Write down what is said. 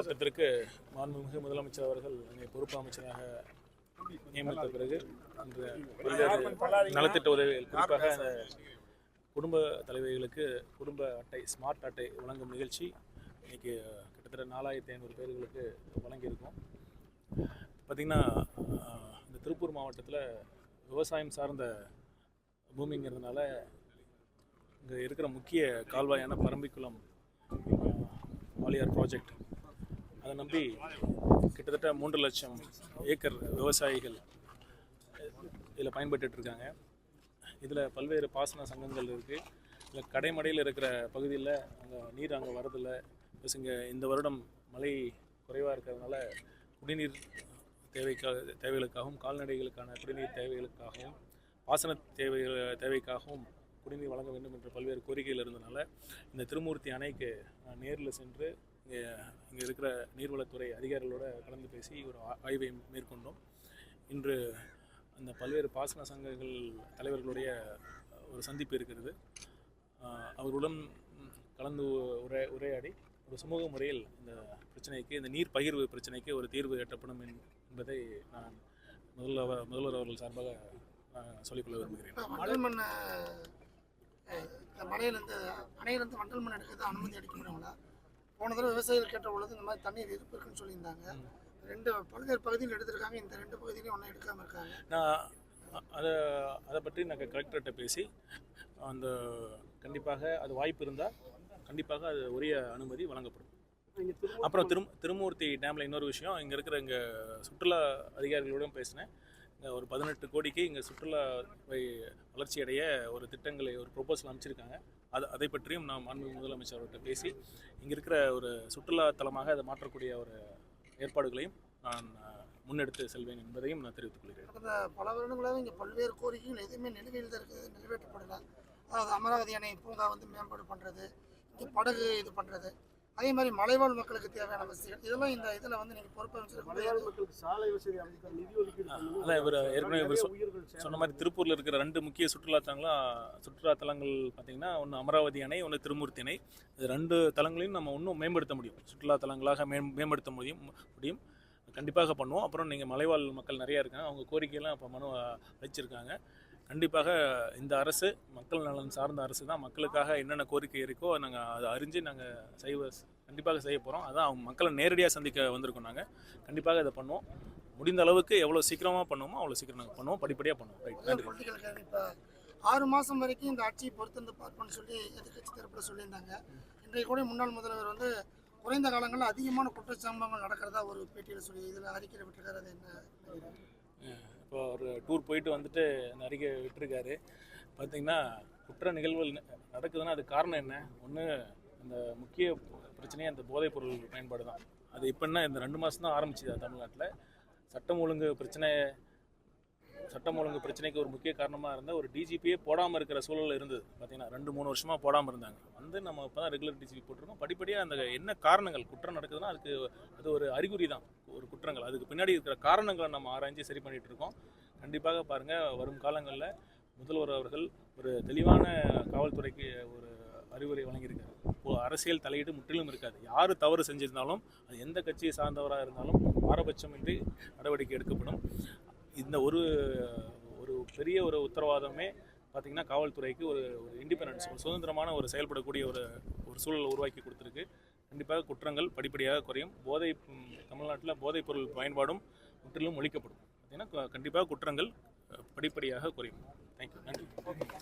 மாவட்டத்திற்கு மாண்புமிகு முதலமைச்சர் அவர்கள் என்னை பொறுப்பு அமைச்சராக நியமித்த பிறகு இன்று பல்வேறு நலத்திட்ட உதவிகள், குறிப்பாக அந்த குடும்ப தலைவர்களுக்கு குடும்ப அட்டை, ஸ்மார்ட் அட்டை வழங்கும் நிகழ்ச்சி இன்றைக்கி கிட்டத்தட்ட 4500 பேர்களுக்கு வழங்கியிருக்கோம். பார்த்திங்கன்னா, இந்த திருப்பூர் மாவட்டத்தில் விவசாயம் சார்ந்த பூமிங்கிறதுனால இங்கே இருக்கிற முக்கிய கால்வாயான பரம்பிக்குளம் வாலியார் ப்ராஜெக்ட், அதை நம்பி கிட்டத்தட்ட 3 லட்சம் ஏக்கர் விவசாயிகள் இதில் பயன்பட்டுருக்காங்க. இதில் பல்வேறு பாசன சங்கங்கள் இருக்குது. இதில் கடைமடையில் இருக்கிற பகுதியில் அங்கே நீர் அங்கே வரதில்லை. ப்ளஸ் இங்கே இந்த வருடம் மழை குறைவாக இருக்கிறதுனால குடிநீர் தேவைகளுக்காகவும், கால்நடைகளுக்கான குடிநீர் தேவைகளுக்காகவும், பாசன தேவைக்காகவும் குடிநீர் வழங்க வேண்டும் என்ற பல்வேறு கோரிக்கைகள் இருந்தனால இந்த திருமூர்த்தி அணைக்கு நான் நேரில் சென்று இங்கே இருக்கிற நீர்வளத்துறை அதிகாரிகளோடு கலந்து பேசி ஒரு ஆய்வை மேற்கொண்டோம். இன்று அந்த பல்வேறு பாசன சங்கங்கள் தலைவர்களுடைய ஒரு சந்திப்பு இருக்கிறது. அவர்களுடன் கலந்து உரையாடி ஒரு சுமூக முறையில் இந்த பிரச்சனைக்கு, இந்த நீர் பகிர்வு பிரச்சனைக்கு ஒரு தீர்வு எட்டப்படும் என்பதை நான் முதல்வர் அவர்கள் சார்பாக சொல்லிக்கொள்ள விரும்புகிறேன். அணையிலிருந்து மண்டல் மண் எடுக்கிறது அனுமதி அளிக்க முடியுங்களா? போன தடவை விவசாயிகள் கேட்ட பொழுது இந்த மாதிரி தண்ணீர் இருப்பு இருக்குன்னு சொல்லியிருந்தாங்க. பல்வேறு பகுதியில் எடுத்திருக்காங்க, இந்த 2 பகுதியிலையும் ஒன்றும் எடுக்காமல் இருக்காங்க. நான் அதை பற்றி நாங்கள் கலெக்டர்கிட்ட பேசி அந்த கண்டிப்பாக அது வாய்ப்பு இருந்தால் கண்டிப்பாக அது உரிய அனுமதி வழங்கப்படும். அப்புறம் திருமூர்த்தி டேமில் இன்னொரு விஷயம், இங்கே இருக்கிற சுற்றுலா அதிகாரிகளோடும் பேசினேன். ஒரு 18 கோடிக்கு இங்கே சுற்றுலா வளர்ச்சி அடைய ஒரு திட்டங்களை, ஒரு ப்ரொபோசல் அமைச்சிருக்காங்க. அதை பற்றியும் நான் மாண்புமிகு முதலமைச்சர்கிட்ட பேசி இங்கே இருக்கிற ஒரு சுற்றுலா தலமாக அதை மாற்றக்கூடிய ஒரு ஏற்பாடுகளையும் நான் முன்னெடுத்து செல்வேன் என்பதையும் நான் தெரிவித்துக் கொள்கிறேன். கடந்த பல வருடங்களாக இங்கே பல்வேறு கோரிக்கைகள் எதுவுமே நிலுவையில் தான் இருக்குது, நிறைவேற்றப்படலை. அதாவது அமராவதி அணை பூங்கா மேம்பாடு பண்ணுறது, இங்கே படகு இது பண்ணுறது, அதே மாதிரி மலைவாழ் மக்களுக்கு தேவையான வசதிகள், இதெல்லாம் இந்த இதில் நீங்கள் பொறுப்பு மக்களுக்கு சாலை வசதி அமைக்க நிதி ஒதுக்கீடு. அதான் இவர் ஏற்கனவே சொன்ன மாதிரி திருப்பூரில் இருக்கிற 2 முக்கிய சுற்றுலா தலங்கள் பார்த்தீங்கன்னா, ஒன்று அமராவதி அணை, ஒன்று திருமூர்த்தி அணை. இது 2 தலங்களையும் நம்ம இன்னும் மேம்படுத்த முடியும், சுற்றுலா தலங்களாக மேம்படுத்த முடியும். கண்டிப்பாக பண்ணுவோம். அப்புறம் நீங்கள் மலைவாழ் மக்கள் நிறையா இருக்காங்க, அவங்க கோரிக்கையெல்லாம் இப்போ மனு அளிச்சிருக்காங்க. கண்டிப்பாக இந்த அரசு மக்கள் நலன் சார்ந்த அரசு தான். மக்களுக்காக என்னென்ன கோரிக்கை இருக்கோ நாங்கள் அதை அறிஞ்சு நாங்கள் கண்டிப்பாக செய்ய போகிறோம். அதான் அவங்க மக்களை நேரடியாக சந்திக்க வந்திருக்கோம். நாங்கள் கண்டிப்பாக இதை பண்ணுவோம். முடிந்த அளவுக்கு எவ்வளோ சீக்கிரமாக பண்ணுவோமோ அவ்வளோ சீக்கிரம் நாங்கள் பண்ணுவோம், படிப்படியாக பண்ணுவோம். ரைட், நன்றி. இப்போ 6 மாதம் வரைக்கும் இந்த ஆட்சியை பொறுத்திருந்து பார்ப்போம்னு சொல்லி எதிர்கட்சி தரப்பில் சொல்லியிருந்தாங்க. இன்றைக்கு கூட முன்னாள் முதல்வர் குறைந்த காலங்களில் அதிகமான குற்றச்சம்பவங்கள் நடக்கிறதா ஒரு பேட்டியில் சொல்லி இதில் அறிக்கை விட்டுருக்காரு. அது என்ன? இப்போ ஒரு டூர் போயிட்டு வந்துட்டு அந்த அறிக்கை விட்டுருக்காரு. பார்த்திங்கன்னா, குற்ற நிகழ்வுகள் நடக்குதுன்னா அது காரணம் என்ன? ஒன்று, அந்த முக்கிய பிரச்சனையே அந்த போதைப் பொருள் பயன்பாடு தான். அது இப்போ என்ன, இந்த 2 மாதம் தான் ஆரம்பிச்சுது தமிழ்நாட்டில். சட்டம் ஒழுங்கு பிரச்சனைக்கு ஒரு முக்கிய காரணமாக இருந்த ஒரு டிஜிபியே போடாமல் இருக்கிற சூழல் இருந்தது. பார்த்திங்கன்னா 2-3 வருஷமாக போடாமல் இருந்தாங்க. நம்ம இப்போ தான் ரெகுலர் டிஜிபி போட்டிருக்கோம். படிப்படியாக அந்த என்ன காரணங்கள், குற்றம் நடக்குதுன்னா அது ஒரு அறிகுறி தான், ஒரு குற்றங்கள். அதுக்கு பின்னாடி இருக்கிற காரணங்களை நம்ம ஆராய்ச்சி சரி பண்ணிகிட்டு இருக்கோம். கண்டிப்பாக பாருங்கள், வரும் காலங்களில் முதல்வர் அவர்கள் ஒரு தெளிவான காவல்துறைக்கு ஒரு அறிவுரை வழங்கியிருக்காரு. இப்போது அரசியல் தலையீடு முற்றிலும் இருக்காது. யார் தவறு செஞ்சிருந்தாலும், அது எந்த கட்சியை சார்ந்தவராக இருந்தாலும் பாரபட்சமின்றி நடவடிக்கை எடுக்கப்படும். இந்த ஒரு பெரிய ஒரு உத்தரவாதமே பார்த்திங்கன்னா காவல்துறைக்கு ஒரு இண்டிபெண்டன்ஸ், ஒரு சுதந்திரமான ஒரு செயல்படக்கூடிய ஒரு சூழலை உருவாக்கி கொடுத்துருக்கு. கண்டிப்பாக குற்றங்கள் படிப்படியாக குறையும். தமிழ்நாட்டில் போதைப் பொருள் பயன்பாடும் முற்றிலும் ஒழிக்கப்படும். பார்த்திங்கன்னா கண்டிப்பாக குற்றங்கள் படிப்படியாக குறையும். தேங்க்யூ, நன்றி.